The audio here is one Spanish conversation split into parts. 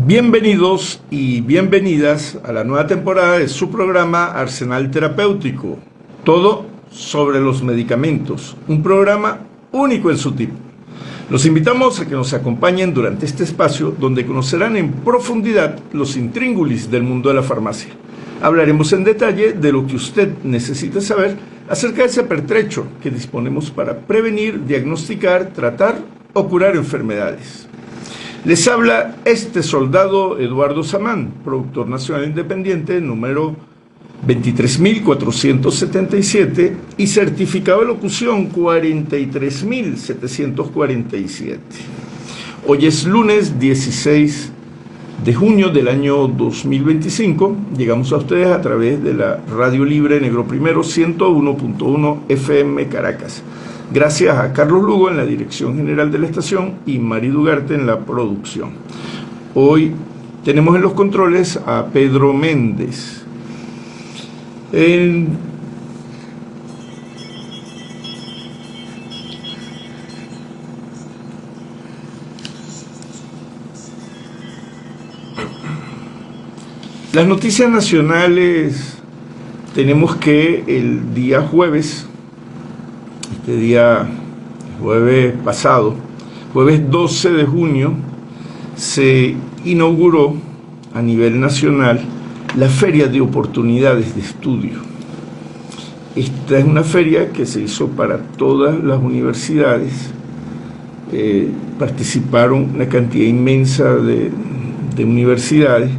Bienvenidos y bienvenidas a la nueva temporada de su programa Arsenal Terapéutico, todo sobre los medicamentos, un programa único en su tipo. Los invitamos a que nos acompañen durante este espacio donde conocerán en profundidad los intríngulis del mundo de la farmacia. Hablaremos en detalle de lo que usted necesita saber acerca de ese pertrecho que disponemos para prevenir, diagnosticar, tratar o curar enfermedades. Les habla este soldado Eduardo Samán, productor nacional independiente número 23.477 y certificado de locución 43.747. Hoy es lunes 16 de junio del año 2025. Llegamos a ustedes a través de la Radio Libre Negro Primero 101.1 FM Caracas. Gracias a Carlos Lugo en la dirección general de la estación y Mari Dugarte en la producción. Hoy tenemos en los controles a Pedro Méndez. Las noticias nacionales, tenemos que el día jueves, jueves pasado, jueves 12 de junio, se inauguró a nivel nacional la Feria de Oportunidades de Estudio. Esta es una feria que se hizo para todas las universidades. Participaron una cantidad inmensa de universidades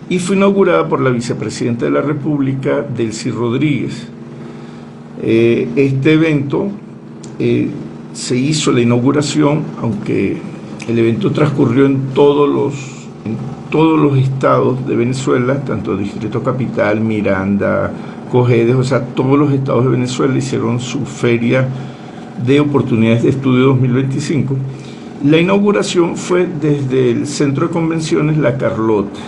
y fue inaugurada por la vicepresidenta de la República, Delcy Rodríguez. Este evento se hizo la inauguración, aunque el evento transcurrió en todos los estados de Venezuela, tanto Distrito Capital, Miranda, Cojedes, o sea, todos los estados de Venezuela hicieron su Feria de Oportunidades de Estudio 2025. La inauguración fue desde el Centro de Convenciones La Carlota.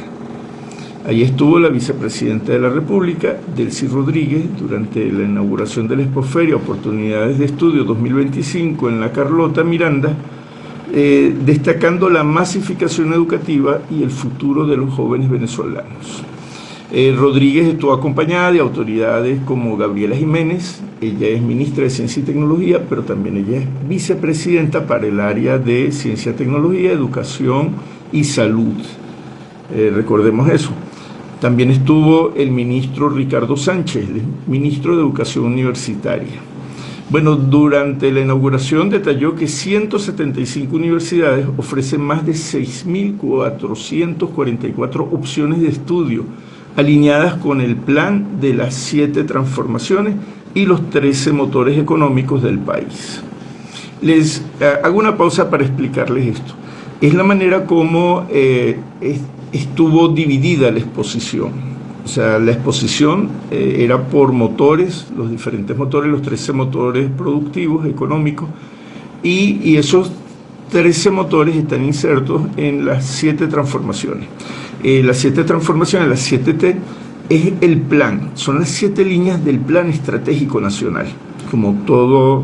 Ahí estuvo la vicepresidenta de la República, Delcy Rodríguez, durante la inauguración de la Expoferia Oportunidades de Estudio 2025 en La Carlota, Miranda, destacando la masificación educativa y el futuro de los jóvenes venezolanos. Rodríguez estuvo acompañada de autoridades como Gabriela Jiménez. Ella es ministra de Ciencia y Tecnología, pero también ella es vicepresidenta para el área de Ciencia, Tecnología, Educación y Salud. Recordemos eso. También estuvo el ministro Ricardo Sánchez, el ministro de Educación Universitaria. Bueno, durante la inauguración detalló que 175 universidades ofrecen más de 6.444 opciones de estudio, alineadas con el plan de las 7 transformaciones y los 13 motores económicos del país. Les hago una pausa para explicarles esto. Es la manera como estuvo dividida la exposición. O sea, la exposición era por motores, los diferentes motores, los 13 motores productivos, económicos, y esos 13 motores están insertos en las 7 transformaciones. Las 7 transformaciones, las 7T, es el plan, son las 7 líneas del Plan Estratégico Nacional. Como todo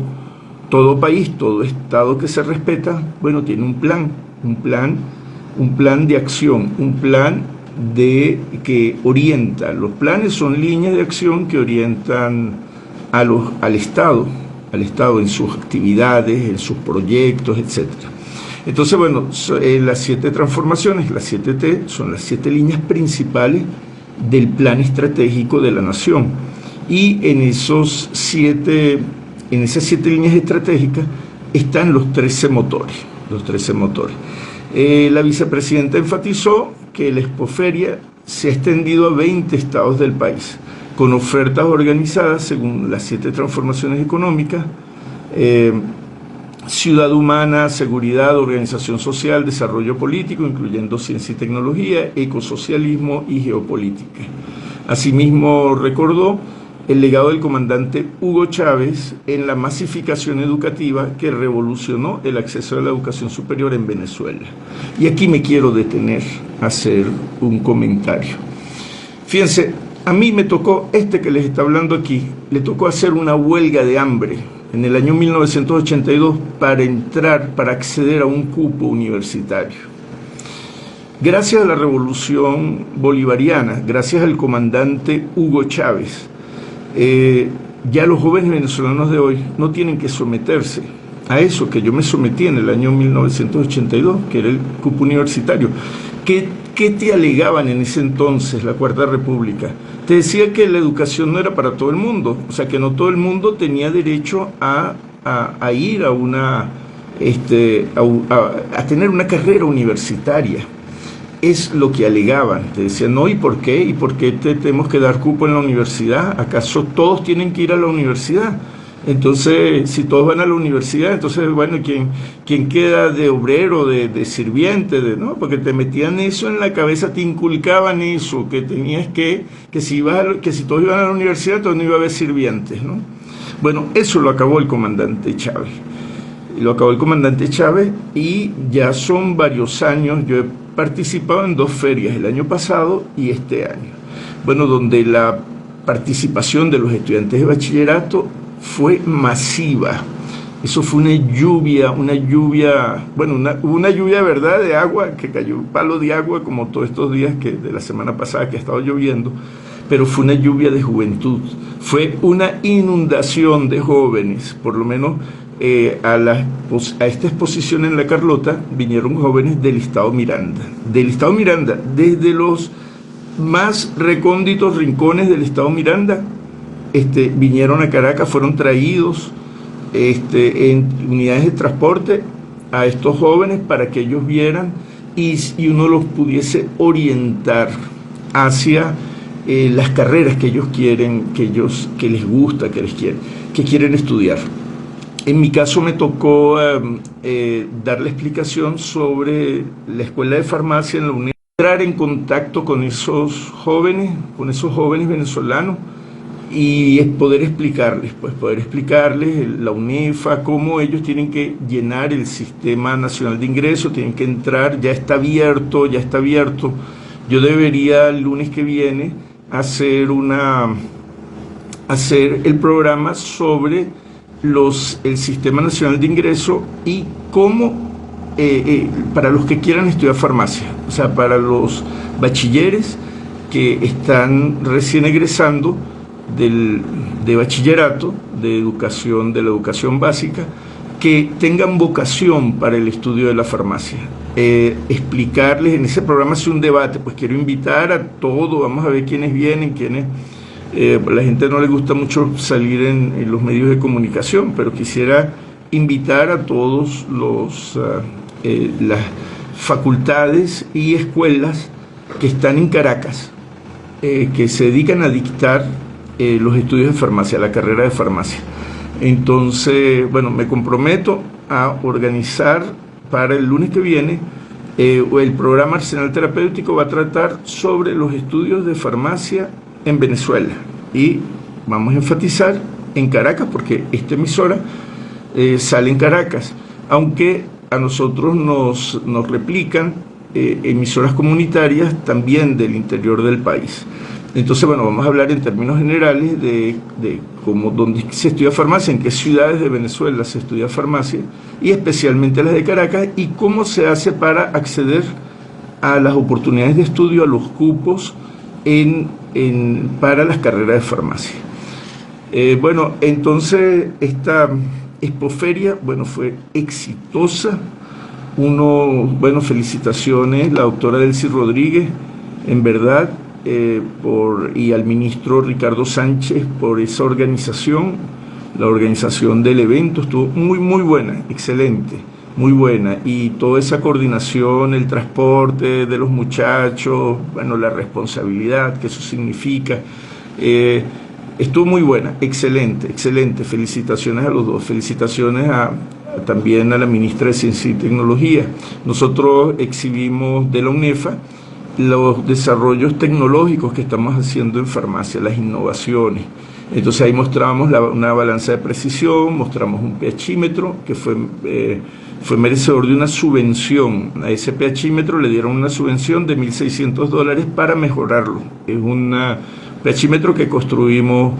país, todo estado que se respeta, bueno, tiene un plan de acción, un plan que orienta. Los planes son líneas de acción que orientan al Estado en sus actividades, en sus proyectos, etc. Entonces, bueno, las 7 transformaciones, las 7T, son las 7 líneas principales del plan estratégico de la nación. Y en esas 7 líneas estratégicas están los 13 motores. La vicepresidenta enfatizó que la Expoferia se ha extendido a 20 estados del país, con ofertas organizadas según las 7 transformaciones económicas: ciudad humana, seguridad, organización social, desarrollo político, incluyendo ciencia y tecnología, ecosocialismo y geopolítica. Asimismo, recordó el legado del comandante Hugo Chávez en la masificación educativa que revolucionó el acceso a la educación superior en Venezuela. Y aquí me quiero detener a hacer un comentario. Fíjense, a mí me tocó, que les está hablando aquí, le tocó hacer una huelga de hambre en el año 1982 para acceder a un cupo universitario. Gracias a la revolución bolivariana, gracias al comandante Hugo Chávez, ya los jóvenes venezolanos de hoy no tienen que someterse a eso que yo me sometí en el año 1982, que era el cupo universitario. ¿Qué te alegaban en ese entonces la Cuarta República? Te decía que la educación no era para todo el mundo, o sea, que no todo el mundo tenía derecho a ir a a tener una carrera universitaria. Es lo que alegaban. Te decían, no, ¿y por qué? ¿Y por qué tenemos que dar cupo en la universidad? ¿Acaso todos tienen que ir a la universidad? Entonces, si todos van a la universidad, entonces, bueno, ¿quién queda de obrero, de sirviente? ¿No? Porque te metían eso en la cabeza, te inculcaban eso, que tenías que si todos iban a la universidad, entonces no iba a haber sirvientes, ¿no? Bueno, eso lo acabó el comandante Chávez. Lo acabó el comandante Chávez y ya son varios años. Yo he participado en 2 ferias, el año pasado y este año. Bueno, donde la participación de los estudiantes de bachillerato fue masiva. Eso fue una lluvia, bueno, una lluvia de verdad de agua, que cayó un palo de agua como todos estos días de la semana pasada que ha estado lloviendo, pero fue una lluvia de juventud, fue una inundación de jóvenes. Por lo menos a esta exposición en La Carlota vinieron jóvenes del estado Miranda, desde los más recónditos rincones del estado Miranda, vinieron a Caracas, fueron traídos en unidades de transporte a estos jóvenes para que ellos vieran y uno los pudiese orientar hacia las carreras que ellos quieren, que les gusta, que quieren estudiar. En mi caso me tocó dar la explicación sobre la escuela de farmacia en la UNED, entrar en contacto con esos jóvenes venezolanos y poder explicarles la UNEFA, cómo ellos tienen que llenar el Sistema Nacional de Ingreso, tienen que entrar, ya está abierto. Yo debería el lunes que viene hacer el programa sobre el Sistema Nacional de Ingreso y cómo, para los que quieran estudiar farmacia, o sea, para los bachilleres que están recién egresando de bachillerato, de la educación básica, que tengan vocación para el estudio de la farmacia. Explicarles, en ese programa hace un debate, pues quiero invitar a todos, vamos a ver quiénes vienen, la gente no le gusta mucho salir en los medios de comunicación, pero quisiera invitar a todos las facultades y escuelas que están en Caracas, que se dedican a dictar los estudios de farmacia, la carrera de farmacia. Entonces, bueno, me comprometo a organizar para el lunes que viene el programa Arsenal Terapéutico. Va a tratar sobre los estudios de farmacia en Venezuela y vamos a enfatizar en Caracas, porque esta emisora sale en Caracas, aunque a nosotros nos replican emisoras comunitarias también del interior del país. Entonces, bueno, vamos a hablar en términos generales de cómo, dónde se estudia farmacia, en qué ciudades de Venezuela se estudia farmacia, y especialmente las de Caracas, y cómo se hace para acceder a las oportunidades de estudio, a los cupos para las carreras de farmacia. Bueno, entonces esta expoferia, bueno, fue exitosa. Bueno, felicitaciones, la doctora Delcy Rodríguez, en verdad, y al ministro Ricardo Sánchez por esa organización. La organización del evento estuvo muy buena, excelente, muy buena, y toda esa coordinación, el transporte de los muchachos, bueno, la responsabilidad que eso significa, estuvo muy buena, excelente, felicitaciones a los dos, felicitaciones también a la ministra de Ciencia y Tecnología. Nosotros exhibimos de la UNEFA los desarrollos tecnológicos que estamos haciendo en farmacia, las innovaciones. Entonces ahí mostramos una balanza de precisión, mostramos un pHímetro que fue merecedor de una subvención. A ese pHímetro le dieron una subvención de $1.600 para mejorarlo. Es un pHímetro que construimos,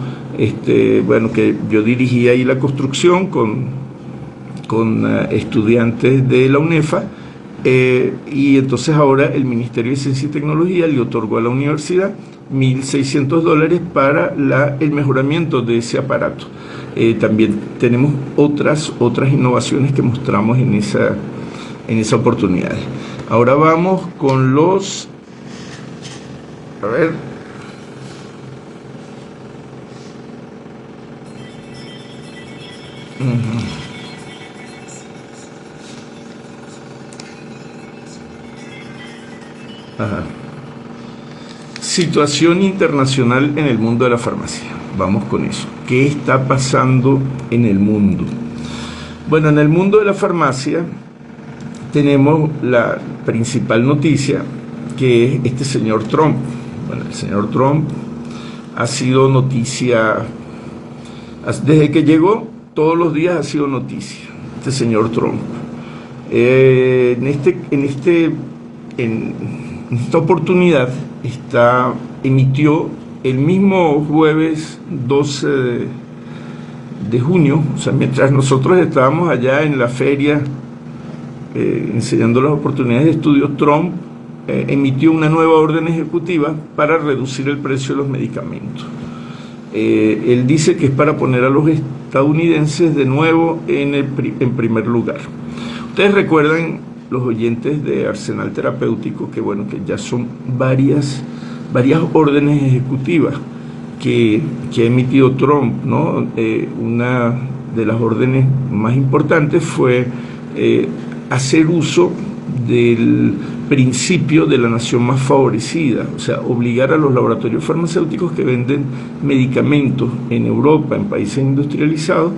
bueno, que yo dirigí ahí la construcción con estudiantes de la UNEFA, Y entonces ahora el Ministerio de Ciencia y Tecnología le otorgó a la universidad $1.600 para el mejoramiento de ese aparato. También tenemos otras innovaciones que mostramos en esa oportunidad. Ahora vamos con los... A ver... Ajá. Situación internacional en el mundo de la farmacia. Vamos con eso. ¿Qué está pasando en el mundo? Bueno, en el mundo de la farmacia tenemos la principal noticia, que es este señor Trump. Bueno, el señor Trump ha sido noticia desde que llegó, todos los días ha sido noticia. Este señor Trump. En esta oportunidad emitió el mismo jueves 12 de junio, o sea, mientras nosotros estábamos allá en la feria enseñando las oportunidades de estudio, Trump emitió una nueva orden ejecutiva para reducir el precio de los medicamentos. Él dice que es para poner a los estadounidenses de nuevo en primer lugar. Ustedes recuerdan, los oyentes de Arsenal Terapéutico, que bueno, que ya son varias órdenes ejecutivas que ha emitido Trump, ¿no? Una de las órdenes más importantes fue hacer uso del principio de la nación más favorecida, o sea, obligar a los laboratorios farmacéuticos que venden medicamentos en Europa, en países industrializados,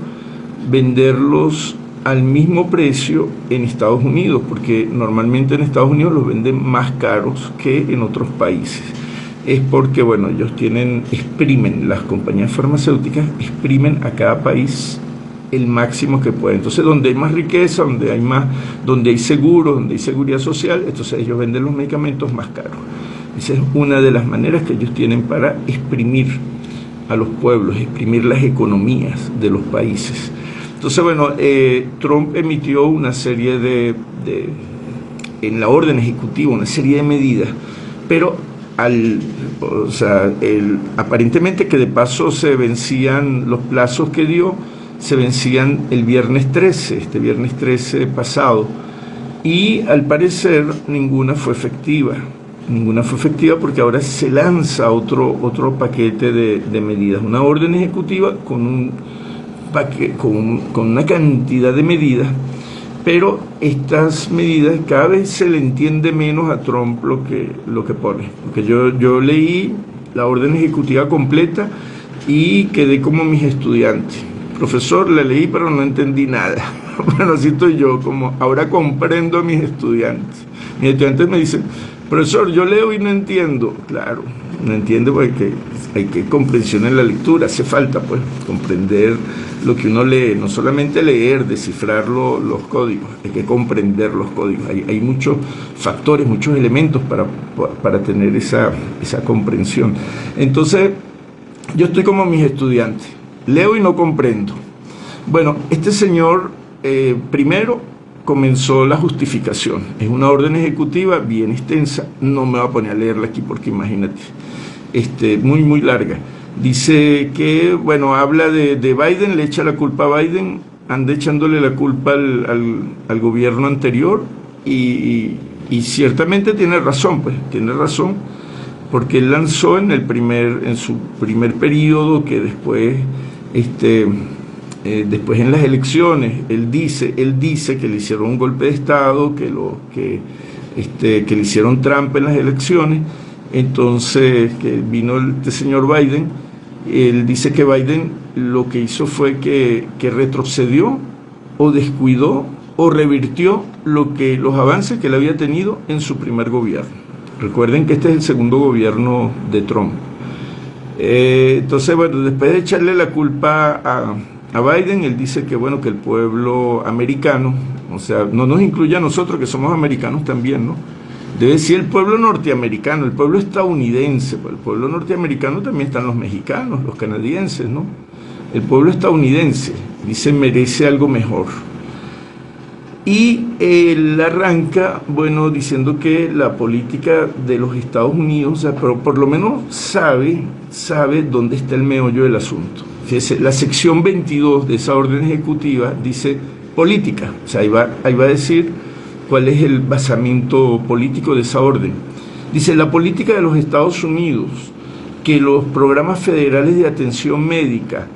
venderlos al mismo precio en Estados Unidos, porque normalmente en Estados Unidos los venden más caros que en otros países. Es porque, bueno, ellos exprimen, las compañías farmacéuticas exprimen a cada país el máximo que pueden. Entonces, donde hay más riqueza, donde hay seguros, donde hay seguridad social, entonces ellos venden los medicamentos más caros. Esa es una de las maneras que ellos tienen para exprimir a los pueblos, exprimir las economías de los países. Entonces, bueno, Trump emitió una serie en la orden ejecutiva, una serie de medidas, pero aparentemente que de paso se vencían los plazos que dio, se vencían el viernes 13, este viernes 13 pasado, y al parecer ninguna fue efectiva porque ahora se lanza otro paquete de medidas, una orden ejecutiva con una cantidad de medidas, pero estas medidas cada vez se le entiende menos a Trump lo que pone, porque yo leí la orden ejecutiva completa y quedé como mis estudiantes. Profesor, la leí pero no entendí nada. Bueno, así estoy yo, como ahora comprendo a mis estudiantes. Mis estudiantes me dicen, profesor, yo leo y no entiendo. Claro, no entiendo porque hay que comprensión en la lectura, hace falta pues comprender lo que uno lee, no solamente leer, descifrar los códigos, hay que comprender los códigos. Hay muchos factores, muchos elementos para tener esa comprensión. Entonces, yo estoy como mis estudiantes. Leo y no comprendo. Bueno, este señor primero comenzó la justificación. Es una orden ejecutiva bien extensa. No me voy a poner a leerla aquí porque imagínate, muy larga. Dice que, bueno, habla de Biden, le echa la culpa a Biden, anda echándole la culpa al gobierno anterior y ciertamente tiene razón, porque él lanzó en su primer periodo, que después en las elecciones él dice que le hicieron un golpe de estado, que le hicieron trampa en las elecciones. Entonces, que vino este señor Biden, él dice que Biden lo que hizo fue que retrocedió o descuidó o revirtió los avances que él había tenido en su primer gobierno. Recuerden que este es el segundo gobierno de Trump. Entonces, bueno, después de echarle la culpa a Biden, él dice que, bueno, que el pueblo americano, o sea, no nos incluye a nosotros que somos americanos también, ¿no? Debe decir el pueblo norteamericano, el pueblo estadounidense. Pues el pueblo norteamericano también están los mexicanos, los canadienses, ¿no? El pueblo estadounidense, dice, merece algo mejor. Y él arranca, bueno, diciendo que la política de los Estados Unidos, o sea, pero por lo menos sabe dónde está el meollo del asunto. Fíjese, la sección 22 de esa orden ejecutiva dice política, o sea, ahí va a decir cuál es el basamento político de esa orden. Dice, la política de los Estados Unidos, que los programas federales de atención médica,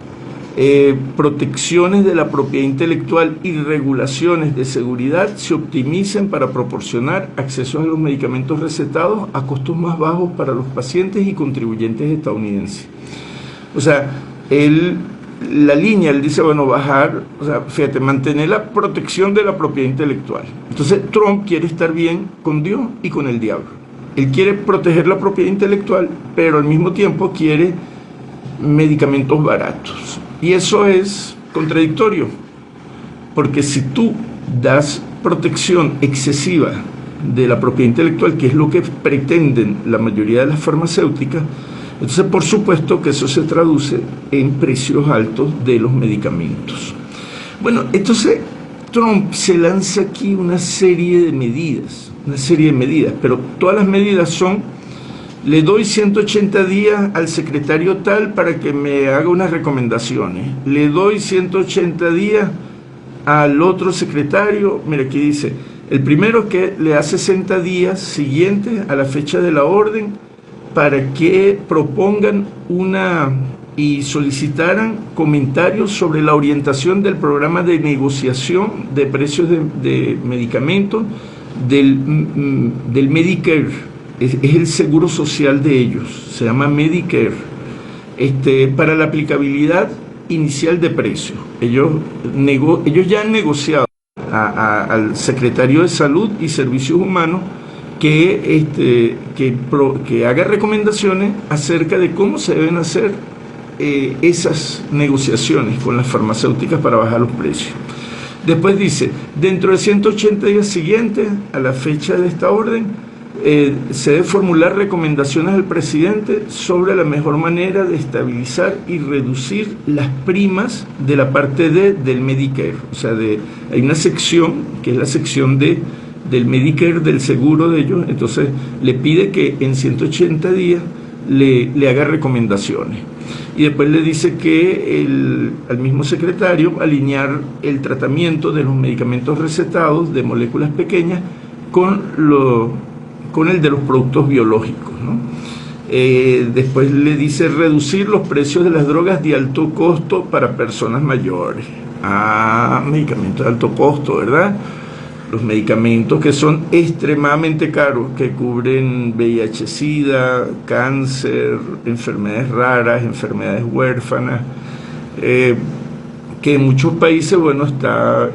protecciones de la propiedad intelectual y regulaciones de seguridad se optimicen para proporcionar acceso a los medicamentos recetados a costos más bajos para los pacientes y contribuyentes estadounidenses. O sea, él dice, bueno, bajar, o sea, fíjate, mantener la protección de la propiedad intelectual. Entonces Trump quiere estar bien con Dios y con el diablo. Él quiere proteger la propiedad intelectual, pero al mismo tiempo quiere medicamentos baratos. Y eso es contradictorio, porque si tú das protección excesiva de la propiedad intelectual, que es lo que pretenden la mayoría de las farmacéuticas, entonces por supuesto que eso se traduce en precios altos de los medicamentos. Bueno, entonces Trump se lanza aquí una serie de medidas, pero todas las medidas son: le doy 180 días al secretario tal para que me haga unas recomendaciones. Le doy 180 días al otro secretario. Mira, aquí dice, el primero que le da 60 días siguientes a la fecha de la orden para que propongan y solicitaran comentarios sobre la orientación del programa de negociación de precios de medicamentos del Medicare. Es el seguro social de ellos, se llama Medicare, para la aplicabilidad inicial de precios. Ellos ya han negociado al secretario de Salud y Servicios Humanos que haga recomendaciones acerca de cómo se deben hacer esas negociaciones con las farmacéuticas para bajar los precios. Después dice, dentro de 180 días siguientes a la fecha de esta orden, se debe formular recomendaciones al presidente sobre la mejor manera de estabilizar y reducir las primas de la parte D del Medicare. O sea, hay una sección que es la sección D del Medicare, del seguro de ellos. Entonces le pide que en 180 días le haga recomendaciones. Y después le dice que al mismo secretario alinear el tratamiento de los medicamentos recetados de moléculas pequeñas con el de los productos biológicos, ¿no? Después le dice reducir los precios de las drogas de alto costo para personas mayores. Medicamentos de alto costo, ¿verdad? Los medicamentos que son extremadamente caros, que cubren VIH, SIDA, cáncer, enfermedades raras, enfermedades huérfanas, que en muchos países, bueno,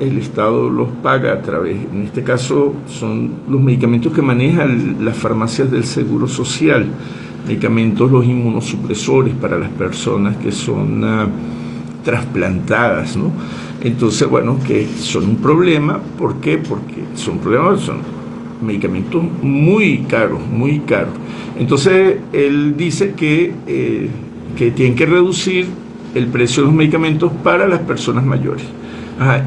el Estado los paga a través, en este caso son los medicamentos que manejan las farmacias del Seguro Social, medicamentos, los inmunosupresores para las personas que son trasplantadas, ¿no? Entonces, bueno, que son un problema. ¿Por qué? Porque son medicamentos muy caros, muy caros. Entonces, él dice que tienen que reducir el precio de los medicamentos para las personas mayores.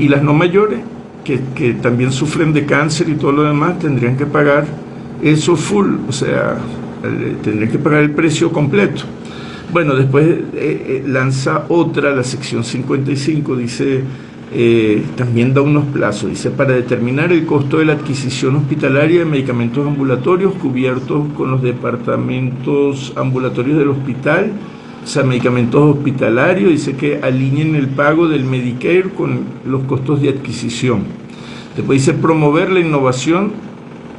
Y las no mayores, que también sufren de cáncer y todo lo demás, tendrían que pagar eso full, o sea, tendrían que pagar el precio completo. Bueno, después lanza otra, la sección 55, dice, también da unos plazos, dice, para determinar el costo de la adquisición hospitalaria de medicamentos ambulatorios cubiertos con los departamentos ambulatorios del hospital, o sea, medicamentos hospitalarios, dice que alineen el pago del Medicare con los costos de adquisición. Después dice promover la innovación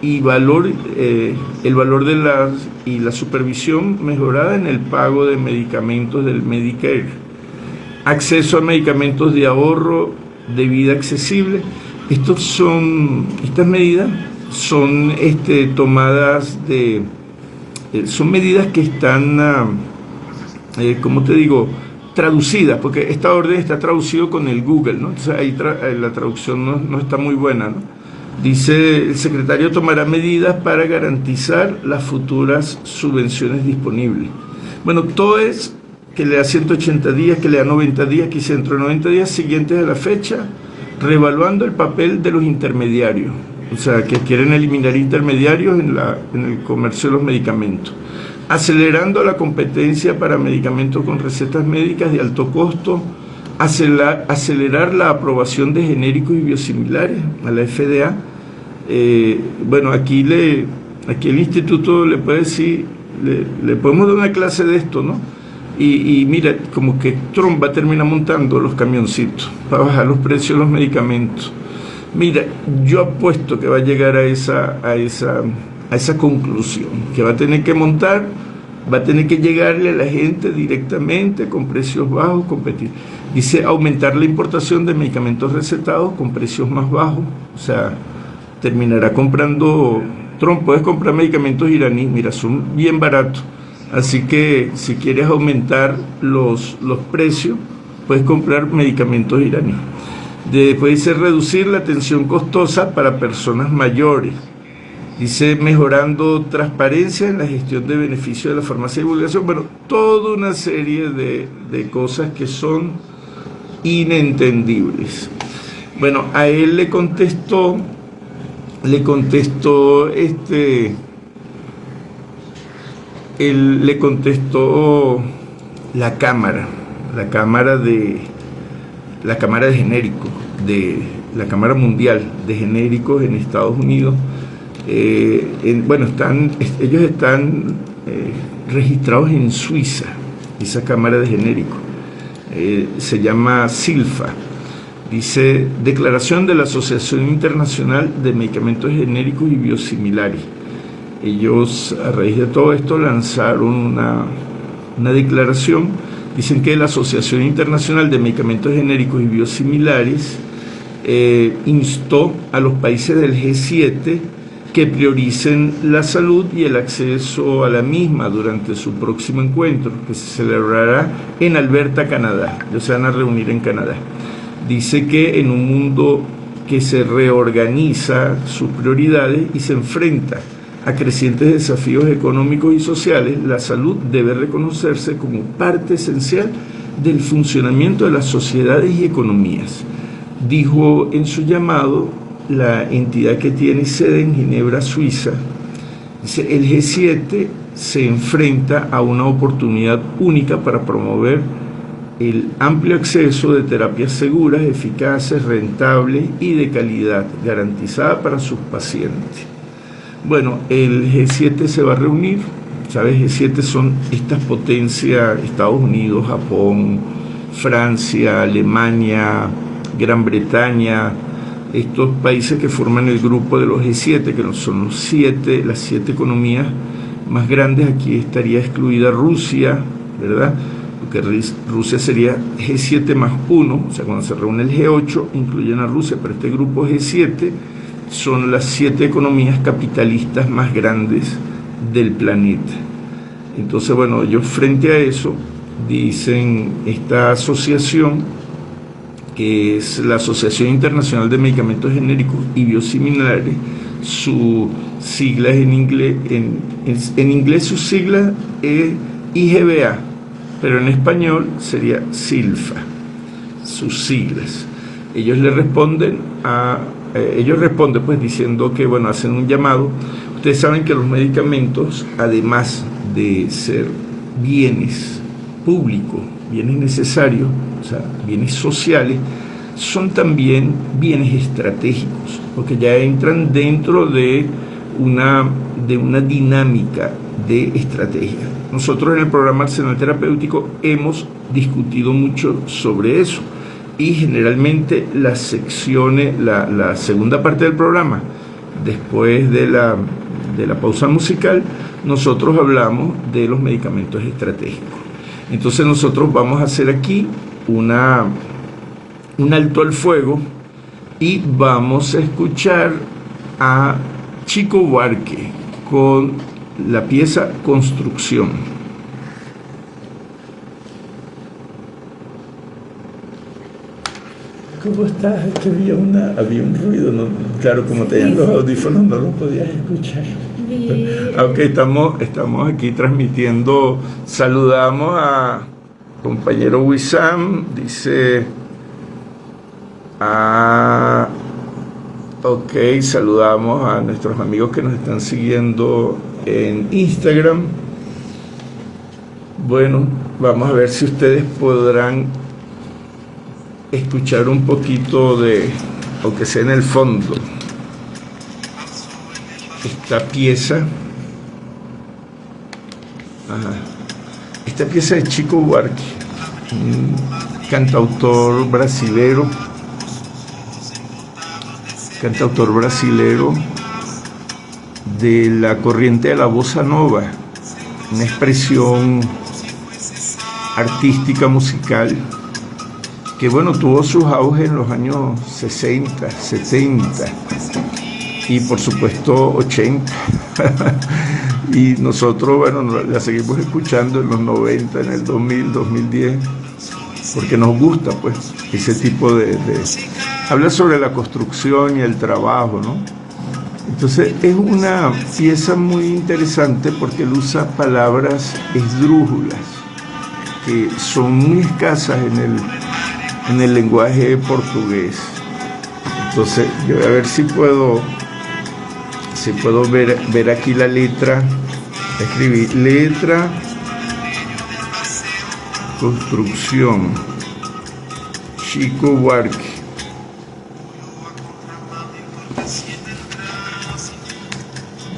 y el valor y la supervisión mejorada en el pago de medicamentos del Medicare. Acceso a medicamentos de ahorro de vida accesible. Estas medidas son tomadas son medidas que están como te digo, traducidas, porque esta orden está traducido con el Google, ¿no? Entonces ahí la traducción no está muy buena, ¿no? Dice, el secretario tomará medidas para garantizar las futuras subvenciones disponibles. Bueno, todo es que le da 180 días, que le da 90 días, que dentro de 90 días siguientes a la fecha reevaluando el papel de los intermediarios, o sea, que quieren eliminar intermediarios en el comercio de los medicamentos, acelerando la competencia para medicamentos con recetas médicas de alto costo, acelerar la aprobación de genéricos y biosimilares a la FDA. Bueno, aquí el instituto le puede decir, le podemos dar una clase de esto, ¿no? Y mira, como que Trump va a terminar montando los camioncitos para bajar los precios de los medicamentos. Mira, yo apuesto que va a llegar a esa conclusión, que va a tener que montar, va a tener que llegarle a la gente directamente con precios bajos, competir. Dice aumentar la importación de medicamentos recetados con precios más bajos, o sea, terminará comprando. Trump, puedes comprar medicamentos iraníes, mira, son bien baratos. Así que si quieres aumentar los precios, puedes comprar medicamentos iraníes. Después dice reducir la atención costosa para personas mayores. Dice mejorando transparencia en la gestión de beneficios de la farmacia y divulgación. Bueno, toda una serie de cosas que son inentendibles. Bueno, a él le contestó la Cámara de Genéricos, de la Cámara Mundial de Genéricos en Estados Unidos. Bueno, ellos están registrados en Suiza, esa Cámara de Genéricos, se llama SILFA. Dice, Declaración de la Asociación Internacional de Medicamentos Genéricos y Biosimilares. Ellos, a raíz de todo esto, lanzaron una declaración. Dicen que la Asociación Internacional de Medicamentos Genéricos y Biosimilares instó a los países del G7 que prioricen la salud y el acceso a la misma durante su próximo encuentro, que se celebrará en Alberta, Canadá. Ellos se van a reunir en Canadá. Dice que en un mundo que se reorganiza sus prioridades y se enfrenta a crecientes desafíos económicos y sociales, la salud debe reconocerse como parte esencial del funcionamiento de las sociedades y economías. Dijo en su llamado la entidad que tiene sede en Ginebra, Suiza. Dice, el G7 se enfrenta a una oportunidad única para promover el amplio acceso de terapias seguras, eficaces, rentables y de calidad, garantizada para sus pacientes. Bueno, el G7 se va a reunir, ¿sabes? G7 son estas potencias, Estados Unidos, Japón, Francia, Alemania, Gran Bretaña, estos países que forman el grupo de los G7, que son las siete economías más grandes. Aquí estaría excluida Rusia, ¿verdad? Porque Rusia sería G7 más 1, o sea, cuando se reúne el G8 incluyen a Rusia, pero este grupo G7 son las 7 economías capitalistas más grandes del planeta. Entonces, bueno, ellos frente a eso dicen, esta asociación, que es la Asociación Internacional de Medicamentos Genéricos y Biosimilares, su sigla es en inglés su sigla es IGBA, pero en español sería SILFA, sus siglas. Ellos responden pues diciendo que, bueno, hacen un llamado. Ustedes saben que los medicamentos, además de ser bienes públicos, bienes necesarios, o sea, bienes sociales, son también bienes estratégicos, porque ya entran dentro de una dinámica de estrategia. Nosotros en el programa Arsenal Terapéutico hemos discutido mucho sobre eso, y generalmente las secciones, la segunda parte del programa, después de la pausa musical, nosotros hablamos de los medicamentos estratégicos. Entonces nosotros vamos a hacer aquí un alto al fuego y vamos a escuchar a Chico Buarque con la pieza Construcción. ¿Cómo estás? Es que había un ruido, ¿no? Claro, como tenían los audífonos no los podías escuchar. Aunque estamos aquí transmitiendo, saludamos a compañero Wissam, dice Ah, ok, saludamos a nuestros amigos que nos están siguiendo en Instagram. Bueno, vamos a ver si ustedes podrán escuchar un poquito de, aunque sea en el fondo, esta pieza. Ajá. Esta pieza de Chico Buarque, un cantautor brasilero de la corriente de la bossa nova, una expresión artística musical que bueno, tuvo sus auges en los años 60, 70 y por supuesto 80 y nosotros bueno, la seguimos escuchando en los 90, en el 2000, 2010 porque nos gusta pues ese tipo de habla sobre la construcción y el trabajo, ¿no? Entonces es una pieza muy interesante porque él usa palabras esdrújulas que son muy escasas en el lenguaje portugués. Entonces yo voy a ver si puedo ver aquí la letra, escribí letra, construcción, Chico Buarque.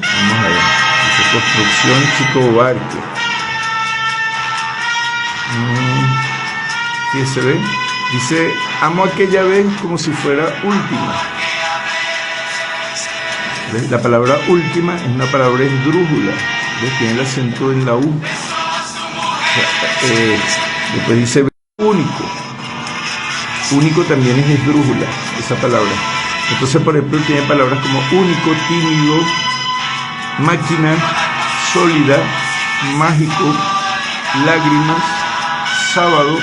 Vamos a ver, dice construcción Chico Buarque. ¿Qué se ve? Dice, amo aquella vez como si fuera última. ¿Ves? La palabra última es una palabra esdrújula, ¿ves? Tiene el acento en la U. Después dice único. Único también es esdrújula, esa palabra. Entonces, por ejemplo, tiene palabras como único, tímido, máquina, sólida, mágico, lágrimas, sábado,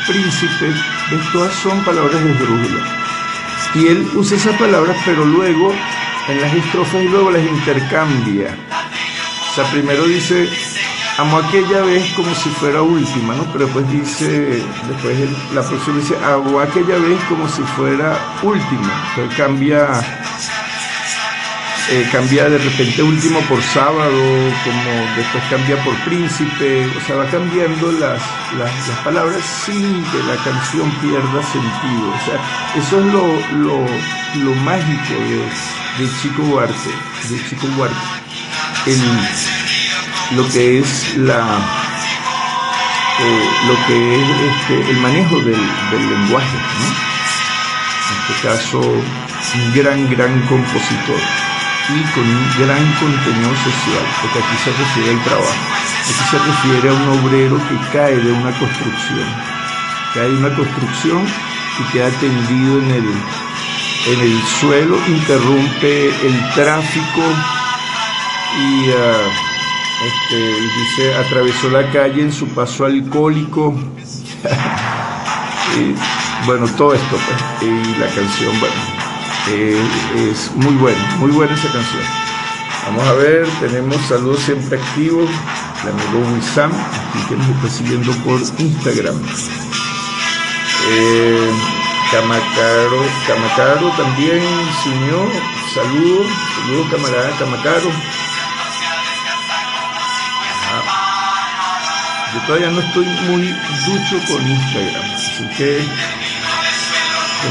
príncipe. ¿Ves? Todas son palabras esdrújulas. Y él usa esas palabras, pero luego en las estrofas y luego las intercambia. O sea, primero dice, amo aquella vez como si fuera última, ¿no? Pero después dice, la próxima dice, amo aquella vez como si fuera última. Entonces cambia de repente último por sábado, como después cambia por príncipe, o sea, va cambiando las palabras sin que la canción pierda sentido. O sea, eso es lo mágico de Chico Buarque, lo que es el manejo del lenguaje, ¿no? En este caso, un gran compositor y con un gran contenido social, porque aquí se refiere al trabajo, aquí se refiere a un obrero que cae de una construcción y queda tendido en el suelo, interrumpe el tráfico y dice, atravesó la calle en su paso alcohólico. Y, bueno, todo esto pues, y la canción, bueno, es muy buena esa canción. Vamos a ver, tenemos saludos siempre activos, el amigo Wissam, aquí que nos está siguiendo por Instagram. Camacaro también se unió, saludos camarada Camacaro. Yo todavía no estoy muy ducho con Instagram, así que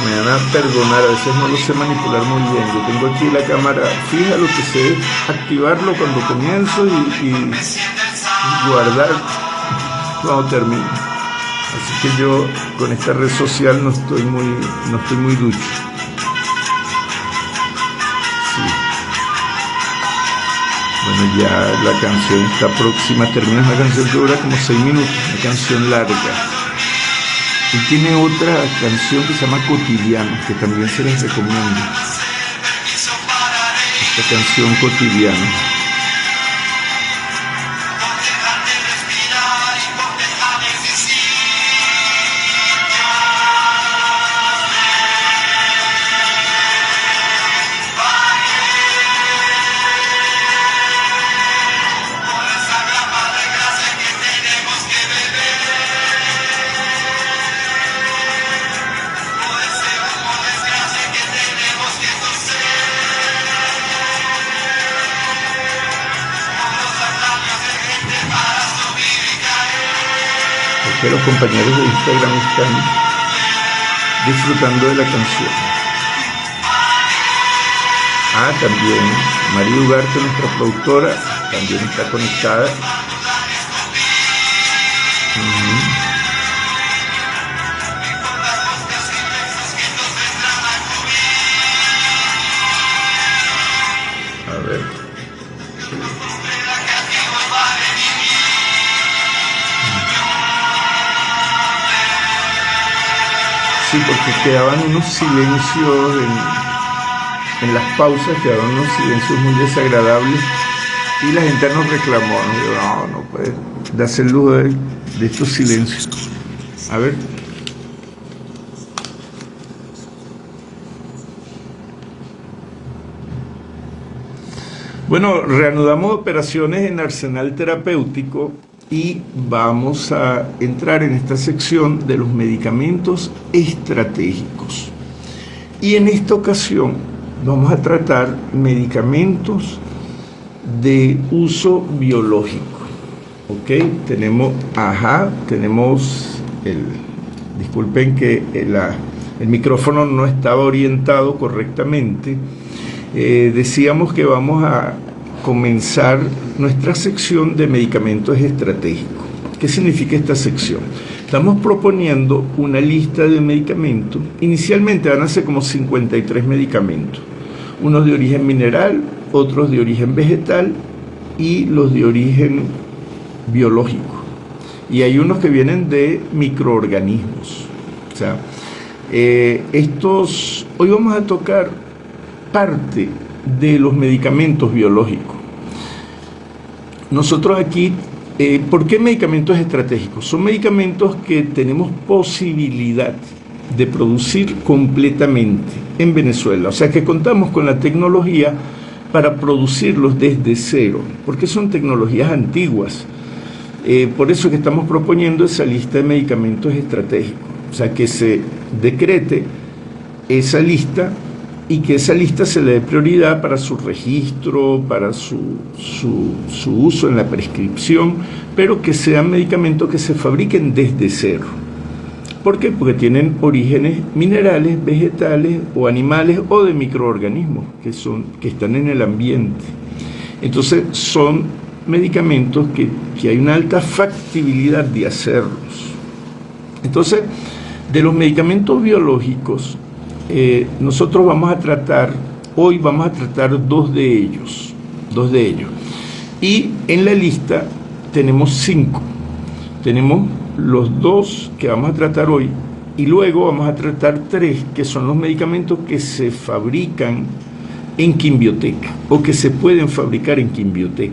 me van a perdonar, a veces no lo sé manipular muy bien. Yo tengo aquí la cámara fija, lo que sé es activarlo cuando comienzo y guardar cuando termino. Así que yo con esta red social no estoy muy ducho. Sí. Bueno, ya la canción está próxima, termina una canción que dura como 6 minutos, una canción larga. Y tiene otra canción que se llama Cotidiano, que también se les recomiendo. Esta canción Cotidiano. que los compañeros de Instagram están disfrutando de la canción. También María Ugarte, nuestra productora, también está conectada. A ver. Sí, porque quedaban unos silencios en las pausas, quedaban unos silencios muy desagradables y la gente nos reclamó, no puede darse el lujo de estos silencios. A ver. Bueno, reanudamos operaciones en Arsenal Terapéutico y vamos a entrar en esta sección de los medicamentos estratégicos. Y en esta ocasión vamos a tratar medicamentos de uso biológico. ¿Ok? Tenemos disculpen que el micrófono no estaba orientado correctamente. Decíamos que vamos a comenzar nuestra sección de medicamentos estratégicos. ¿Qué significa esta sección? Estamos proponiendo una lista de medicamentos. Inicialmente van a ser como 53 medicamentos. Unos de origen mineral, otros de origen vegetal y los de origen biológico. Y hay unos que vienen de microorganismos. O sea, hoy vamos a tocar parte de los medicamentos biológicos. Nosotros aquí, ¿por qué medicamentos estratégicos? Son medicamentos que tenemos posibilidad de producir completamente en Venezuela, o sea que contamos con la tecnología para producirlos desde cero, porque son tecnologías antiguas. Por eso que estamos proponiendo esa lista de medicamentos estratégicos, o sea que se decrete esa lista y que esa lista se le dé prioridad para su registro, para su uso en la prescripción, pero que sean medicamentos que se fabriquen desde cero. ¿Por qué? Porque tienen orígenes minerales, vegetales o animales o de microorganismos que están en el ambiente. Entonces son medicamentos que hay una alta factibilidad de hacerlos. Entonces, de los medicamentos biológicos, nosotros hoy vamos a tratar dos de ellos. Y en la lista tenemos 5. Tenemos los 2 que vamos a tratar hoy y luego vamos a tratar 3 que son los medicamentos que se fabrican en Quimbiotec o que se pueden fabricar en Quimbiotec.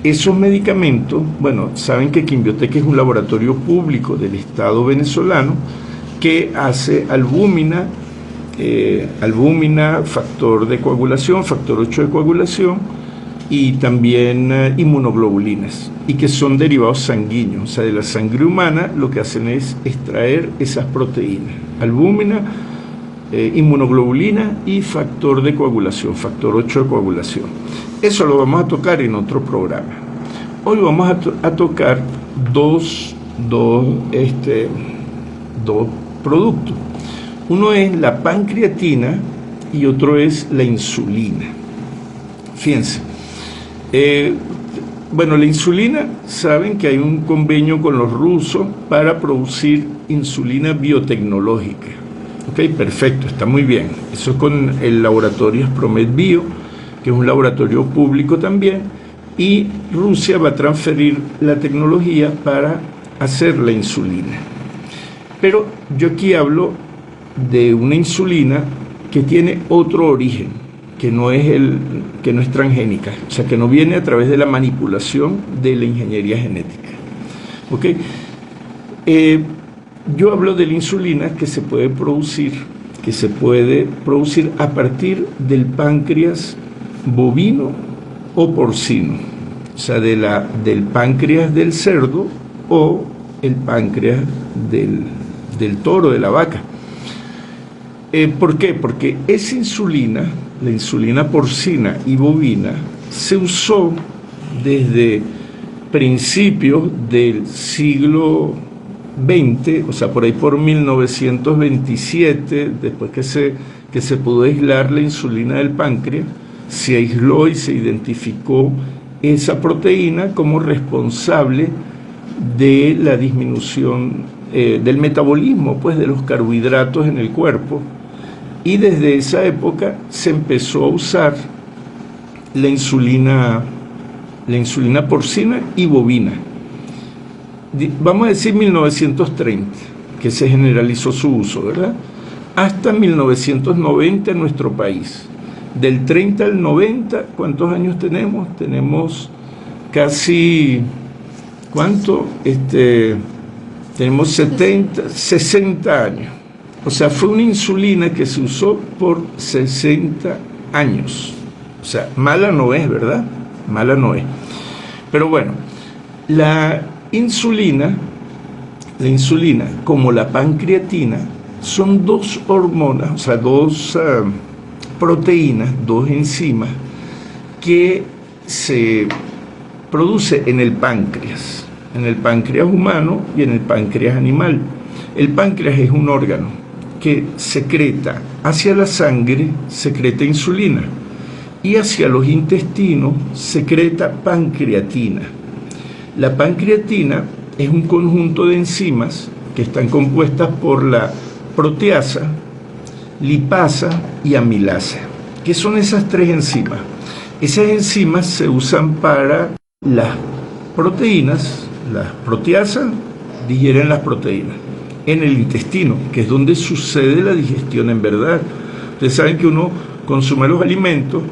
Esos medicamentos, bueno, saben que Quimbiotec es un laboratorio público del Estado venezolano que hace albúmina, factor de coagulación, factor 8 de coagulación y también inmunoglobulinas, y que son derivados sanguíneos, o sea, de la sangre humana lo que hacen es extraer esas proteínas, albúmina, inmunoglobulina y factor de coagulación, factor 8 de coagulación. Eso lo vamos a tocar en otro programa. Hoy vamos a tocar dos productos. Uno es la pancreatina y otro es la insulina. Fíjense. Bueno, la insulina, saben que hay un convenio con los rusos para producir insulina biotecnológica. Ok, perfecto, está muy bien. Eso es con el laboratorio Promed Bio, que es un laboratorio público también, y Rusia va a transferir la tecnología para hacer la insulina. Pero yo aquí hablo de una insulina que tiene otro origen, que no es transgénica, o sea, que no viene a través de la manipulación de la ingeniería genética. ¿Ok? Yo hablo de la insulina que se puede producir a partir del páncreas bovino o porcino, o sea, del páncreas del cerdo o el páncreas del toro, de la vaca. ¿Por qué? Porque esa insulina, la insulina porcina y bovina, se usó desde principios del siglo XX, o sea, por ahí por 1927, después que se pudo aislar la insulina del páncreas, se aisló y se identificó esa proteína como responsable de la disminución del metabolismo, pues, de los carbohidratos en el cuerpo, y desde esa época se empezó a usar la insulina porcina y bovina. Vamos a decir 1930, que se generalizó su uso, ¿verdad? Hasta 1990 en nuestro país. Del 30 al 90, ¿cuántos años tenemos? Tenemos casi, ¿cuánto? Tenemos 60 años. O sea, fue una insulina que se usó por 60 años. O sea, mala no es, ¿verdad? Mala no es. Pero bueno, la insulina, como la pancreatina, son dos hormonas, o sea, dos proteínas, dos enzimas que se produce en el páncreas humano y en el páncreas animal. El páncreas es un órgano que secreta hacia la sangre, secreta insulina, y hacia los intestinos secreta pancreatina. La pancreatina es un conjunto de enzimas que están compuestas por la proteasa, lipasa y amilasa. ¿Qué son esas tres enzimas? Esas enzimas se usan para las proteínas. Las proteasas digieren las proteínas en el intestino, que es donde sucede la digestión en verdad. Ustedes saben que uno consume los alimentos,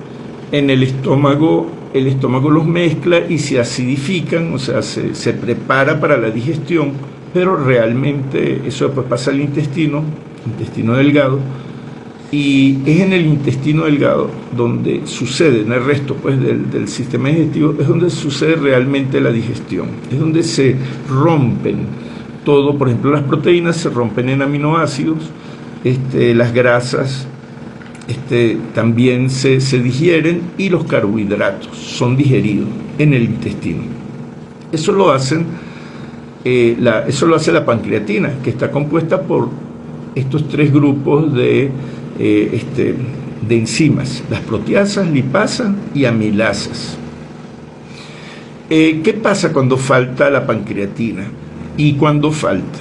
en el estómago los mezcla y se acidifican, o sea, se prepara para la digestión, pero realmente eso después pasa al intestino delgado, y es en el intestino delgado donde sucede, en el resto pues del sistema digestivo, es donde sucede realmente la digestión, es donde se rompen todo. Por ejemplo, las proteínas se rompen en aminoácidos, las grasas también se digieren, y los carbohidratos son digeridos en el intestino. Eso lo hace la pancreatina, que está compuesta por estos tres grupos de enzimas: las proteasas, lipasas y amilasas. ¿Qué pasa cuando falta la pancreatina? ¿Y cuándo falta?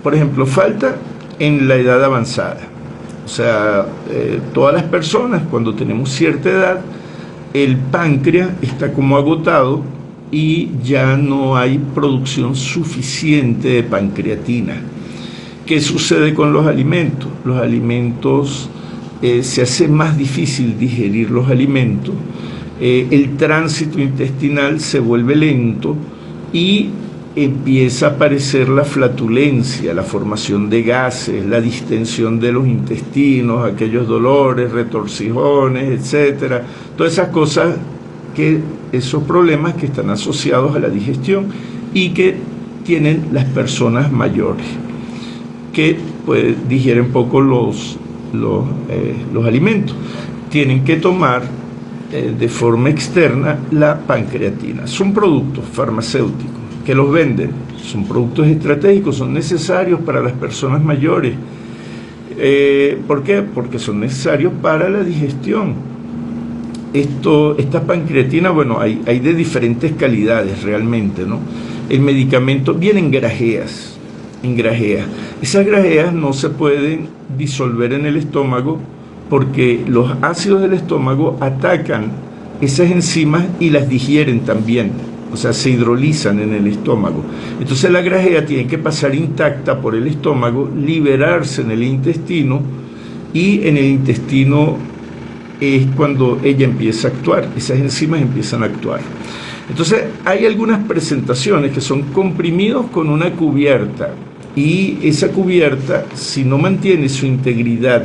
Por ejemplo, falta en la edad avanzada. O sea, todas las personas, cuando tenemos cierta edad, el páncreas está como agotado y ya no hay producción suficiente de pancreatina. ¿Qué sucede con los alimentos? Los alimentos, se hace más difícil digerir los alimentos, el tránsito intestinal se vuelve lento y empieza a aparecer la flatulencia, la formación de gases, la distensión de los intestinos, aquellos dolores, retorcijones, etcétera. Todas esas cosas, esos problemas que están asociados a la digestión y que tienen las personas mayores, que pues digieren poco los alimentos. Tienen que tomar de forma externa la pancreatina. Son productos farmacéuticos que los venden, son productos estratégicos, son necesarios para las personas mayores. ¿Por qué? Porque son necesarios para la digestión. Esta pancreatina, bueno, hay de diferentes calidades realmente, ¿no? El medicamento viene en grajeas. Esas grajeas no se pueden disolver en el estómago porque los ácidos del estómago atacan esas enzimas y las digieren también, o sea, se hidrolizan en el estómago. Entonces la grajea tiene que pasar intacta por el estómago, liberarse en el intestino, y en el intestino es cuando ella empieza a actuar, esas enzimas empiezan a actuar. Entonces hay algunas presentaciones que son comprimidos con una cubierta, y esa cubierta, si no mantiene su integridad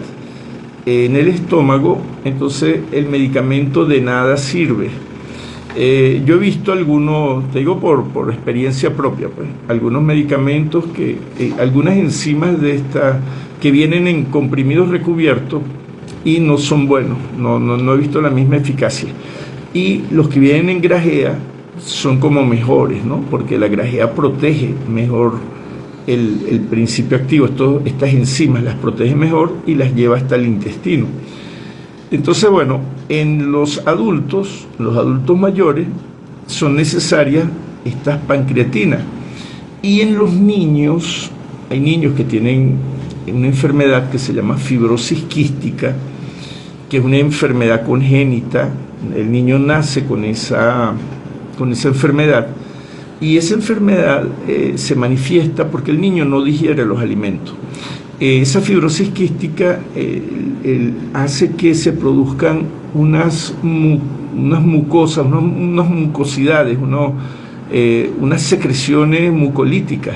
en el estómago, entonces el medicamento de nada sirve. Yo he visto algunos, te digo por experiencia propia, pues, algunos medicamentos algunas enzimas de estas que vienen en comprimidos recubiertos y no son buenos, no he visto la misma eficacia. Y los que vienen en grajea son como mejores, ¿no? Porque la grajea protege mejor el principio activo, estas enzimas las protege mejor y las lleva hasta el intestino. Entonces, bueno, en los adultos mayores, son necesarias estas pancreatinas. Y en los niños, hay niños que tienen una enfermedad que se llama fibrosis quística, que es una enfermedad congénita. El niño nace con esa enfermedad, y esa enfermedad se manifiesta porque el niño no digiere los alimentos. Esa fibrosis quística hace que se produzcan unas mucosas, unas mucosidades, unas secreciones mucolíticas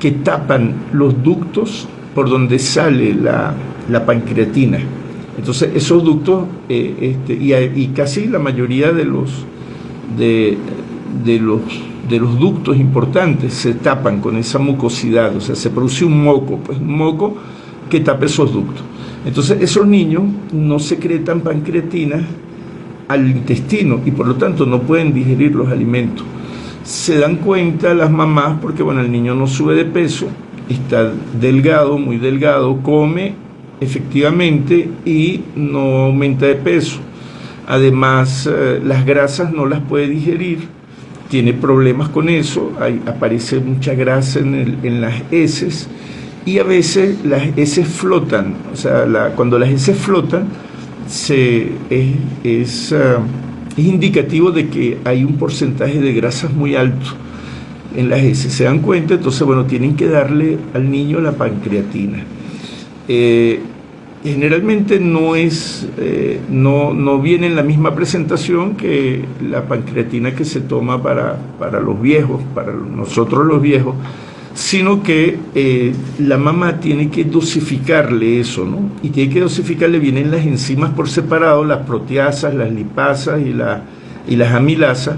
que tapan los ductos por donde sale la pancreatina. Entonces esos ductos, y casi la mayoría de los ductos importantes se tapan con esa mucosidad, o sea, se produce un moco que tapa esos ductos. Entonces esos niños no secretan pancreatina al intestino y por lo tanto no pueden digerir los alimentos. Se dan cuenta las mamás porque, bueno, el niño no sube de peso, está delgado, muy delgado, come efectivamente y no aumenta de peso. Además, las grasas no las puede digerir, tiene problemas con eso, aparece mucha grasa en las heces, y a veces las heces flotan. O sea, cuando las heces flotan, es indicativo de que hay un porcentaje de grasas muy alto en las heces. Se dan cuenta, entonces, bueno, tienen que darle al niño la pancreatina. Generalmente no viene en la misma presentación que la pancreatina que se toma para los viejos, para nosotros los viejos, sino que la mamá tiene que dosificarle eso, ¿no? Y tiene que dosificarle, vienen las enzimas por separado, las proteasas, las lipasas y las amilasas,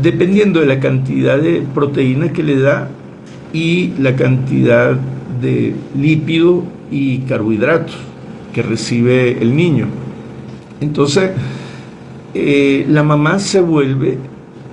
dependiendo de la cantidad de proteína que le da y la cantidad de lípido y carbohidratos que recibe el niño. Entonces, la mamá se vuelve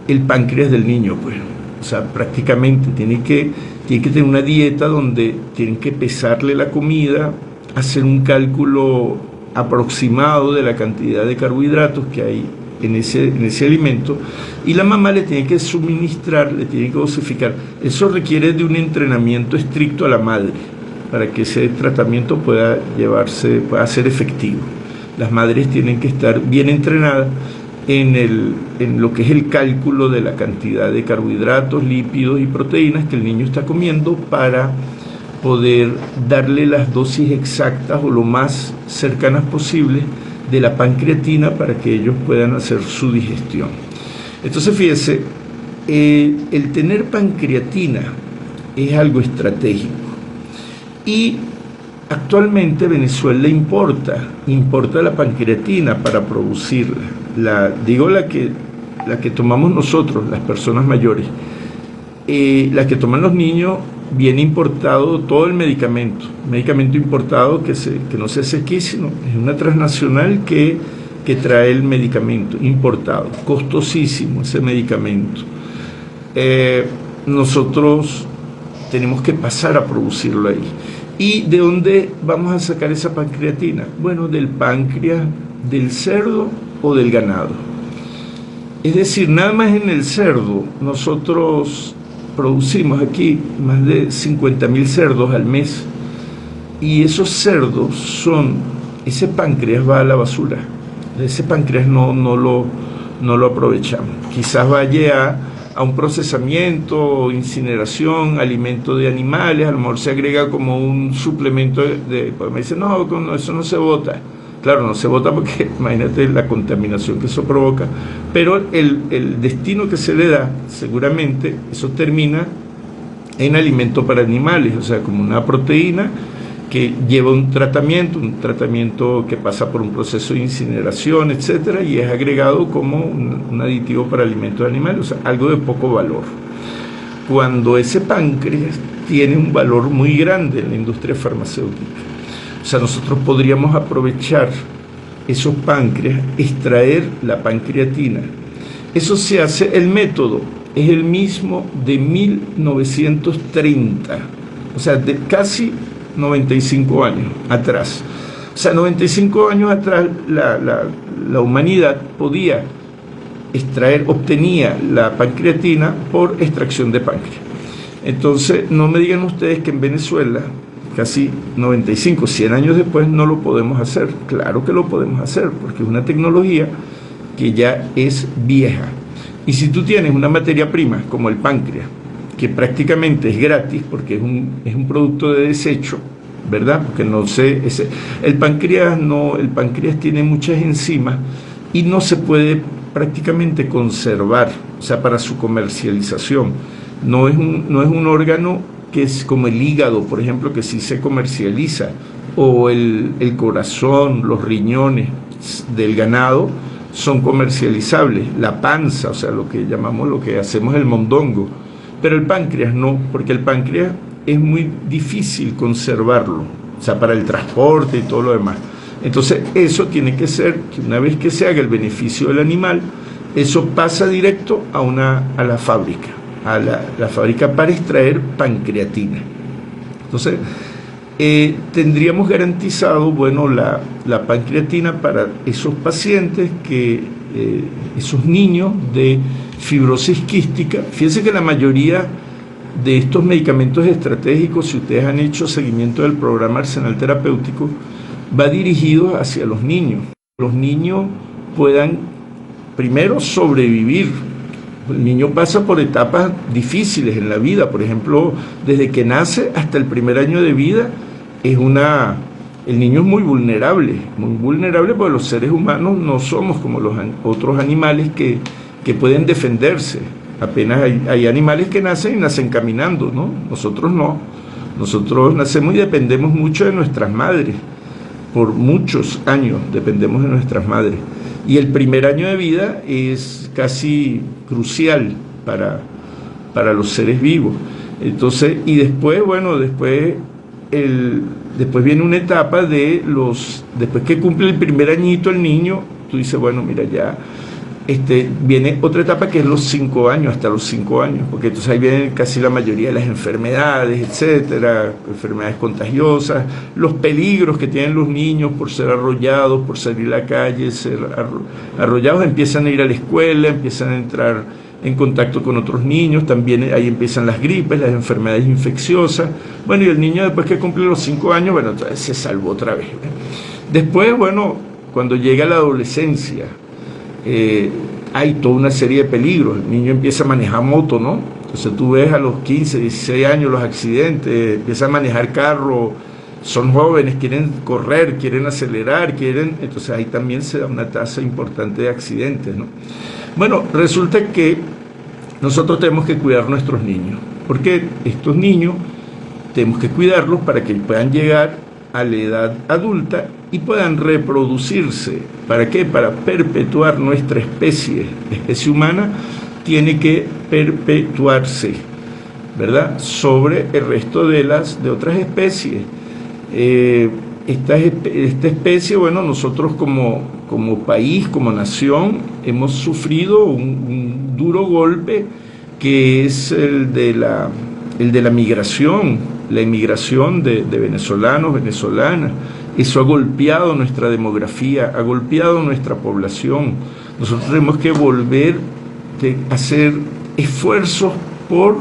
el páncreas del niño, pues. O sea, prácticamente tiene que tener una dieta donde tienen que pesarle la comida, hacer un cálculo aproximado de la cantidad de carbohidratos que hay en ese alimento, y la mamá le tiene que suministrar, le tiene que dosificar. Eso requiere de un entrenamiento estricto a la madre para que ese tratamiento pueda ser efectivo. Las madres tienen que estar bien entrenadas en lo que es el cálculo de la cantidad de carbohidratos, lípidos y proteínas que el niño está comiendo para poder darle las dosis exactas o lo más cercanas posibles de la pancreatina para que ellos puedan hacer su digestión. Entonces, fíjese, el tener pancreatina es algo estratégico. Y actualmente Venezuela importa la pancreatina para producirla. La que tomamos nosotros, las personas mayores. La que toman los niños, viene importado todo el medicamento importado que no se hace aquí, sino es una transnacional que trae el medicamento importado, costosísimo ese medicamento. Nosotros tenemos que pasar a producirlo ahí. ¿Y de dónde vamos a sacar esa pancreatina? Bueno, del páncreas del cerdo o del ganado. Es decir, nada más en el cerdo, nosotros producimos aquí más de 50.000 cerdos al mes, y esos cerdos ese páncreas va a la basura. Ese páncreas no lo aprovechamos. Quizás vaya a un procesamiento, incineración, alimento de animales, a lo mejor se agrega como un suplemento pues me dicen, no, eso no se bota. Claro, no se bota porque imagínate la contaminación que eso provoca, pero el destino que se le da, seguramente eso termina en alimento para animales, o sea, como una proteína que lleva un tratamiento que pasa por un proceso de incineración, etcétera, y es agregado como un aditivo para alimentos de animales, o sea, algo de poco valor. Cuando ese páncreas tiene un valor muy grande en la industria farmacéutica. O sea, nosotros podríamos aprovechar esos páncreas, extraer la pancreatina. Eso se hace, el método es el mismo de 1930, o sea, de casi 95 años atrás. O sea, 95 años atrás la humanidad podía obtenía la pancreatina por extracción de páncreas. Entonces, no me digan ustedes que en Venezuela, casi 95, 100 años después, no lo podemos hacer. Claro que lo podemos hacer, porque es una tecnología que ya es vieja. Y si tú tienes una materia prima como el páncreas, que prácticamente es gratis, porque es un producto de desecho, ¿verdad? Porque no sé, el páncreas tiene muchas enzimas y no se puede prácticamente conservar, o sea, para su comercialización. No es un órgano que es como el hígado, por ejemplo, que sí se comercializa, o el corazón, los riñones del ganado son comercializables, la panza, o sea, lo que hacemos el mondongo, pero el páncreas no, porque el páncreas es muy difícil conservarlo, o sea, para el transporte y todo lo demás. Entonces, eso tiene que ser que una vez que se haga el beneficio del animal, eso pasa directo a la fábrica, la fábrica para extraer pancreatina. Entonces, tendríamos garantizado, bueno, la pancreatina para esos pacientes esos niños de fibrosis quística. Fíjense que la mayoría de estos medicamentos estratégicos, si ustedes han hecho seguimiento del programa Arsenal Terapéutico, va dirigido hacia los niños. Los niños puedan primero sobrevivir. El niño pasa por etapas difíciles en la vida, por ejemplo, desde que nace hasta el primer año de vida, el niño es muy vulnerable porque los seres humanos no somos como los otros animales que pueden defenderse. Apenas hay animales que nacen caminando, ¿no? Nosotros no. Nosotros nacemos y dependemos mucho de nuestras madres. Por muchos años dependemos de nuestras madres. Y el primer año de vida es casi crucial para los seres vivos. Entonces, y después, bueno, después viene una etapa después que cumple el primer añito el niño, tú dices, bueno, mira, ya viene otra etapa que es los 5 años, hasta los 5 años, porque entonces ahí vienen casi la mayoría de las enfermedades, etcétera, enfermedades contagiosas, los peligros que tienen los niños por ser arrollados, por salir a la calle, ser arrollados, empiezan a ir a la escuela, empiezan a entrar en contacto con otros niños, también ahí empiezan las gripes, las enfermedades infecciosas. Bueno, y el niño después que cumple los 5 años, bueno, entonces se salvó otra vez. Después, bueno, cuando llega la adolescencia, hay toda una serie de peligros. El niño empieza a manejar moto, ¿no? Entonces tú ves a los 15, 16 años los accidentes, empiezan a manejar carro, son jóvenes, quieren correr, quieren acelerar, entonces ahí también se da una tasa importante de accidentes, ¿no? Bueno, resulta que nosotros tenemos que cuidar nuestros niños, porque estos niños tenemos que cuidarlos para que puedan llegar a la edad adulta y puedan reproducirse. ¿Para qué? Para perpetuar nuestra especie. La especie humana tiene que perpetuarse, ¿verdad?, sobre el resto de otras especies. Esta especie, bueno, nosotros como país, como nación, hemos sufrido un duro golpe, que es el de la migración, la inmigración de venezolanos, venezolanas. Eso ha golpeado nuestra demografía, ha golpeado nuestra población. Nosotros tenemos que volver a hacer esfuerzos por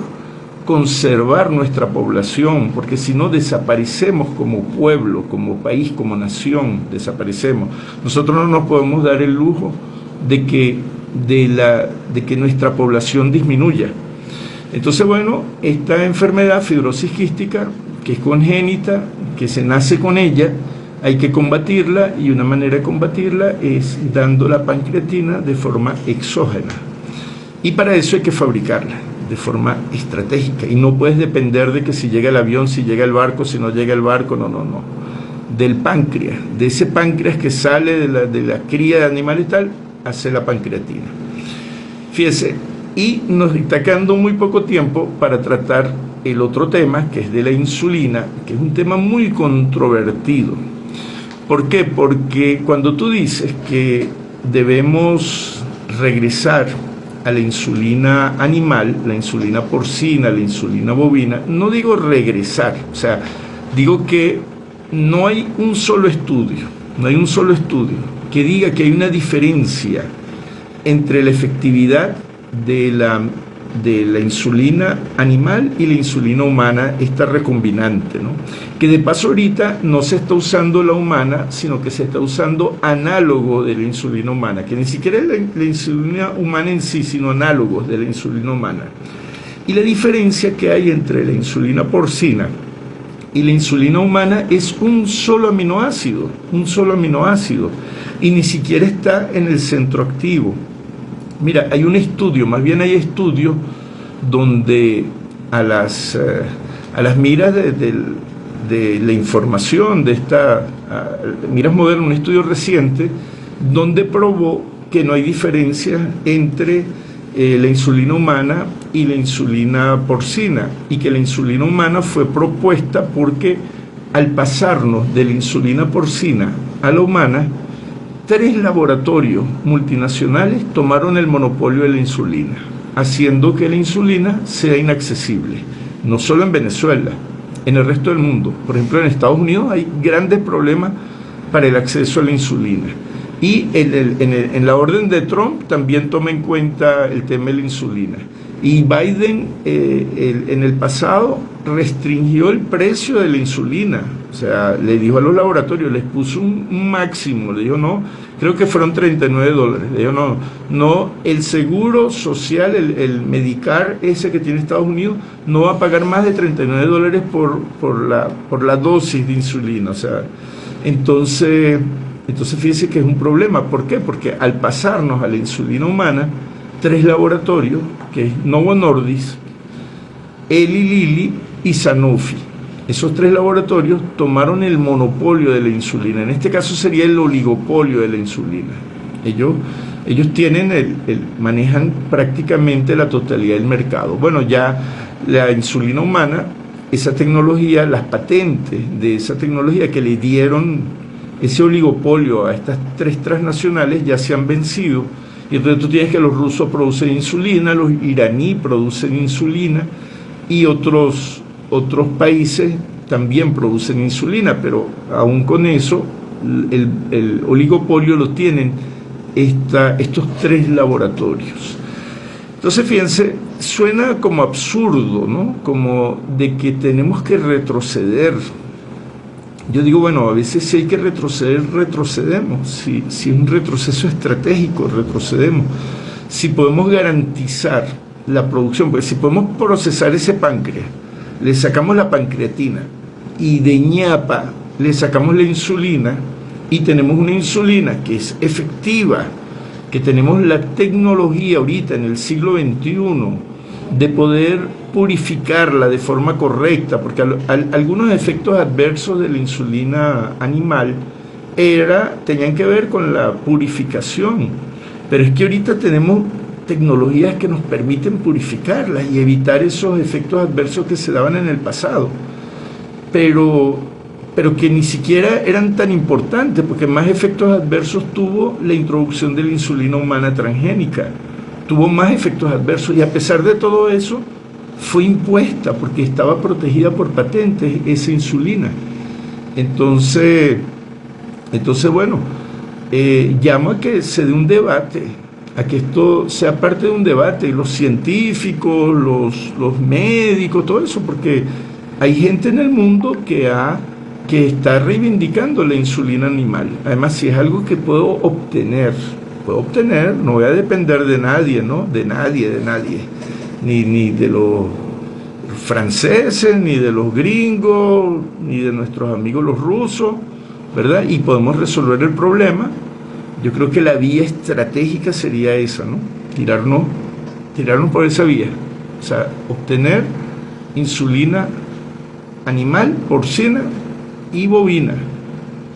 conservar nuestra población, porque si no desaparecemos como pueblo, como país, como nación, desaparecemos. Nosotros no nos podemos dar el lujo de que nuestra población disminuya. Entonces, bueno, esta enfermedad, fibrosis quística, que es congénita, que se nace con ella, hay que combatirla, y una manera de combatirla es dando la pancreatina de forma exógena. Y para eso hay que fabricarla de forma estratégica, y no puedes depender de que si llega el avión, si llega el barco, si no llega el barco, no. Del páncreas, de ese páncreas que sale de la cría de animales y tal, hace la pancreatina. Fíjese, y nos está quedando muy poco tiempo para tratar el otro tema, que es de la insulina, que es un tema muy controvertido. ¿Por qué? Porque cuando tú dices que debemos regresar a la insulina animal, la insulina porcina, la insulina bovina, no digo regresar, o sea, digo que no hay un solo estudio que diga que hay una diferencia entre la efectividad de la insulina animal y la insulina humana, esta recombinante, ¿no? Que de paso ahorita no se está usando la humana, sino que se está usando análogo de la insulina humana, que ni siquiera es la insulina humana en sí, sino análogos de la insulina humana. Y la diferencia que hay entre la insulina porcina y la insulina humana es un solo aminoácido, y ni siquiera está en el centro activo. Mira, hay un estudio, más bien hay estudios donde a las miras de la información de miras modernas, un estudio reciente, donde probó que no hay diferencia entre la insulina humana y la insulina porcina, y que la insulina humana fue propuesta porque al pasarnos de la insulina porcina a la humana, 3 laboratorios multinacionales tomaron el monopolio de la insulina, haciendo que la insulina sea inaccesible, no solo en Venezuela, en el resto del mundo. Por ejemplo, en Estados Unidos hay grandes problemas para el acceso a la insulina. Y en la orden de Trump también toma en cuenta el tema de la insulina. Y Biden en el pasado restringió el precio de la insulina, o sea, le dijo a los laboratorios, les puso un máximo, le dijo no, creo que fueron $39, le dijo no, el seguro social, el Medicare ese que tiene Estados Unidos, no va a pagar más de $39 por la dosis de insulina, o sea, entonces fíjense que es un problema. ¿Por qué? Porque al pasarnos a la insulina humana, 3 laboratorios, que es Novo Nordisk, Eli Lilly y Sanofi, esos 3 laboratorios tomaron el monopolio de la insulina. En este caso sería el oligopolio de la insulina. Ellos manejan prácticamente la totalidad del mercado. Bueno, ya la insulina humana, esa tecnología, las patentes de esa tecnología que le dieron ese oligopolio a estas 3 transnacionales ya se han vencido, y entonces tú tienes que los rusos producen insulina, los iraníes producen insulina, y otros países también producen insulina, pero aún con eso el oligopolio lo tienen estos 3 laboratorios. Entonces fíjense, suena como absurdo, ¿no? Como de que tenemos que retroceder. Yo digo, bueno, a veces si hay que retroceder, retrocedemos. Si es un retroceso estratégico, retrocedemos. Si podemos garantizar la producción, porque si podemos procesar ese páncreas, le sacamos la pancreatina y de ñapa le sacamos la insulina y tenemos una insulina que es efectiva, que tenemos la tecnología ahorita en el siglo XXI de poder purificarla de forma correcta, porque algunos efectos adversos de la insulina animal tenían que ver con la purificación, pero es que ahorita tenemos tecnologías que nos permiten purificarlas y evitar esos efectos adversos que se daban en el pasado, pero que ni siquiera eran tan importantes, porque más efectos adversos tuvo la introducción de la insulina humana transgénica, tuvo más efectos adversos, y a pesar de todo eso fue impuesta porque estaba protegida por patentes esa insulina. Entonces bueno, llamo a que se dé un debate, a que esto sea parte de un debate, los científicos, los médicos, todo eso, porque hay gente en el mundo que está reivindicando la insulina animal. Además, si es algo que puedo obtener, no voy a depender de nadie, ¿no? De nadie, ni de los franceses, ni de los gringos, ni de nuestros amigos los rusos, ¿verdad? Y podemos resolver el problema. Yo creo que la vía estratégica sería esa, ¿no? Tirarnos por esa vía, o sea, obtener insulina animal, porcina y bovina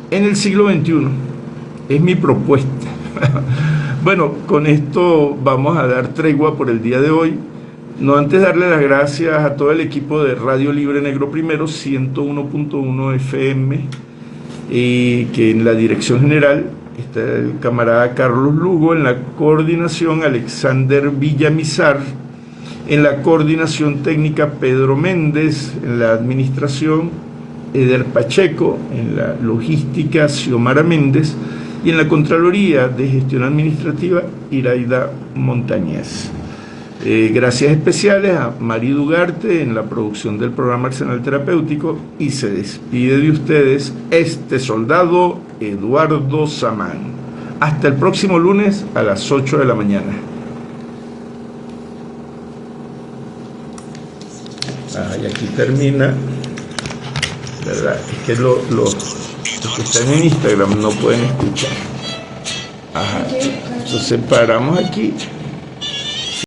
en el siglo XXI. Es mi propuesta. Bueno, con esto vamos a dar tregua por el día de hoy. No antes darle las gracias a todo el equipo de Radio Libre Negro Primero, 101.1 FM, que en la dirección general está el camarada Carlos Lugo. En la coordinación, Alexander Villamizar. En la coordinación técnica, Pedro Méndez. En la administración, Eder Pacheco. En la logística, Xiomara Méndez. Y en la Contraloría de Gestión Administrativa, Iraida Montañez. Gracias especiales a Mari Dugarte en la producción del programa Arsenal Terapéutico, y se despide de ustedes este soldado Eduardo Samán. Hasta el próximo lunes a las 8 de la mañana. Y aquí termina, ¿verdad? Es que los que están en Instagram no pueden escuchar. Entonces paramos aquí.